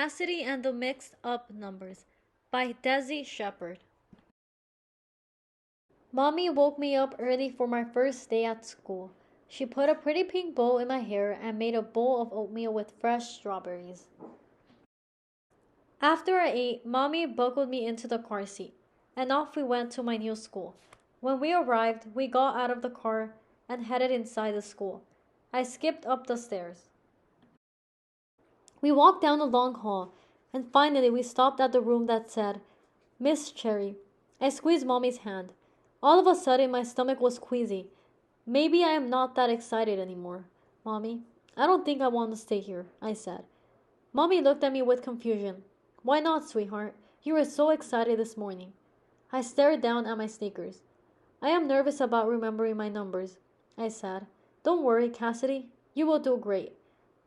Cassidy and the Mixed Up Numbers by Dezi Shepperd. Mommy woke me up early for my first day at school. She put a pretty pink bow in my hair and made a bowl of oatmeal with fresh strawberries. After I ate, Mommy buckled me into the car seat, and off we went to my new school. When we arrived, we got out of the car and headed inside the school. I skipped up the stairs. We walked down the long hall, and finally we stopped at the room that said, Miss Cherry. I squeezed Mommy's hand. All of a sudden, my stomach was queasy. Maybe I am not that excited anymore, Mommy. I don't think I want to stay here, I said. Mommy looked at me with confusion. Why not, sweetheart? You were so excited this morning. I stared down at my sneakers. I am nervous about remembering my numbers, I said. Don't worry, Cassidy. You will do great.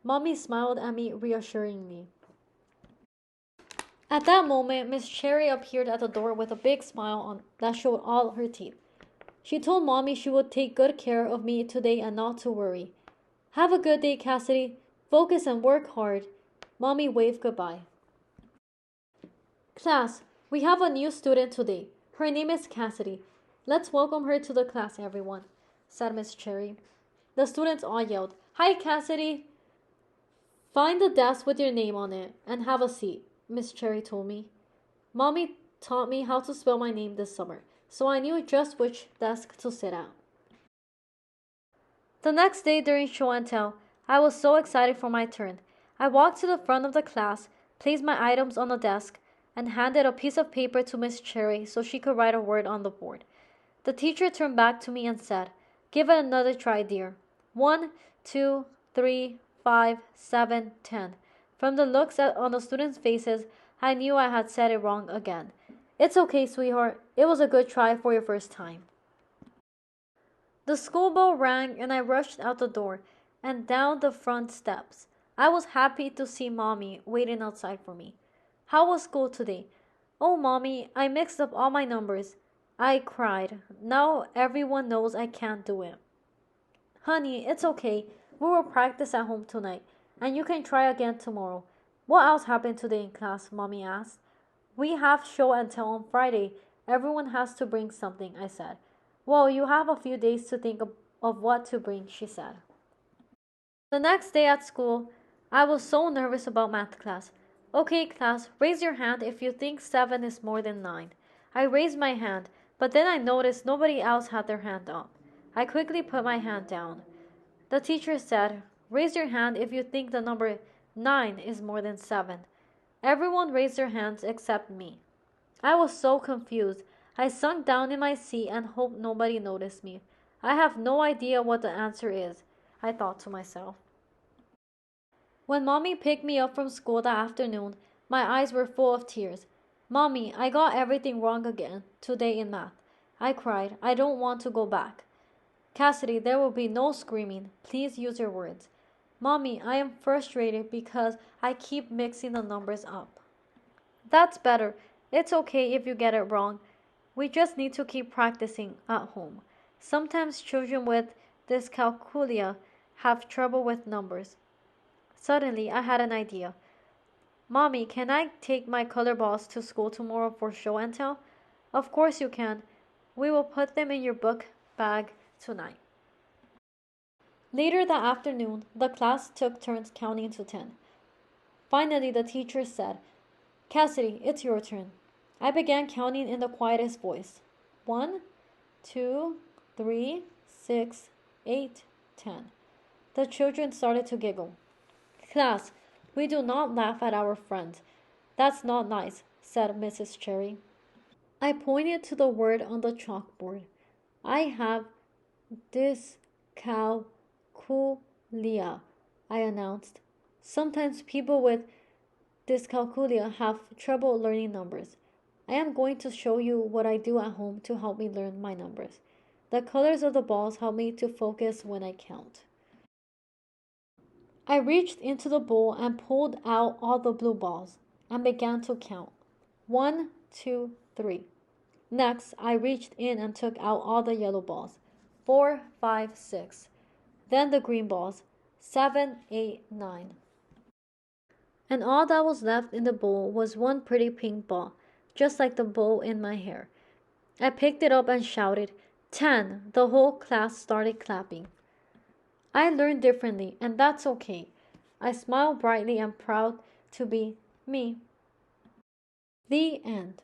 Mommy smiled at me reassuringly. At that moment, Miss Cherry appeared at the door with a big smile on that showed all her teeth. She told Mommy she would take good care of me today and not to worry. Have a good day, Cassidy. Focus and work hard. Mommy waved goodbye. Class, we have a new student today. Her name is Cassidy. Let's welcome her to the class, everyone, said Miss Cherry. The students all yelled, Hi, Cassidy. Find the desk with your name on it and have a seat, Miss Cherry told me. Mommy taught me how to spell my name this summer, so I knew just which desk to sit at. The next day during show and tell, I was so excited for my turn. I walked to the front of the class, placed my items on the desk, and handed a piece of paper to Miss Cherry so she could write a word on the board. The teacher turned back to me and said, Give it another try, dear. 1, 2, 3, 5, 7, 10. From the looks on the students' faces, I knew I had said it wrong again. It's okay, sweetheart. It was a good try for your first time. The school bell rang and I rushed out the door and down the front steps. I was happy to see Mommy waiting outside for me. How was school today? Oh, Mommy, I mixed up all my numbers. I cried. Now everyone knows I can't do it. Honey, it's okay. We will practice at home tonight, and you can try again tomorrow. What else happened today in class? Mommy asked. We have show and tell on Friday. Everyone has to bring something, I said. Well, you have a few days to think of what to bring, she said. The next day at school, I was so nervous about math class. Okay, class, raise your hand if you think 7 is more than 9. I raised my hand, but then I noticed nobody else had their hand up. I quickly put my hand down. The teacher said, Raise your hand if you think the number 9 is more than 7. Everyone raised their hands except me. I was so confused. I sunk down in my seat and hoped nobody noticed me. I have no idea what the answer is, I thought to myself. When Mommy picked me up from school that afternoon, my eyes were full of tears. Mommy, I got everything wrong again today in math. I cried. I don't want to go back. Cassidy, there will be no screaming. Please use your words. Mommy, I am frustrated because I keep mixing the numbers up. That's better. It's okay if you get it wrong. We just need to keep practicing at home. Sometimes children with dyscalculia have trouble with numbers. Suddenly, I had an idea. Mommy, can I take my color balls to school tomorrow for show and tell? Of course you can. We will put them in your book bag tonight. Later that afternoon, the class took turns counting to 10. Finally, the teacher said, Cassidy, it's your turn. I began counting in the quietest voice. 1, 2, 3, 6, 8, 10. The children started to giggle. Class, we do not laugh at our friends. That's not nice, said Mrs. Cherry. I pointed to the word on the chalkboard. I have Dyscalculia, I announced. Sometimes people with dyscalculia have trouble learning numbers. I am going to show you what I do at home to help me learn my numbers. The colors of the balls help me to focus when I count. I reached into the bowl and pulled out all the blue balls and began to count. 1, 2, 3. Next, I reached in and took out all the yellow balls. 4, 5, 6. Then the green balls. 7, 8, 9. and all that was left in the bowl was one pretty pink ball, just like the bow in my hair. I picked it up and shouted, 10! The whole class started clapping. I learned differently, and that's okay. I smiled brightly and proud to be me. The end.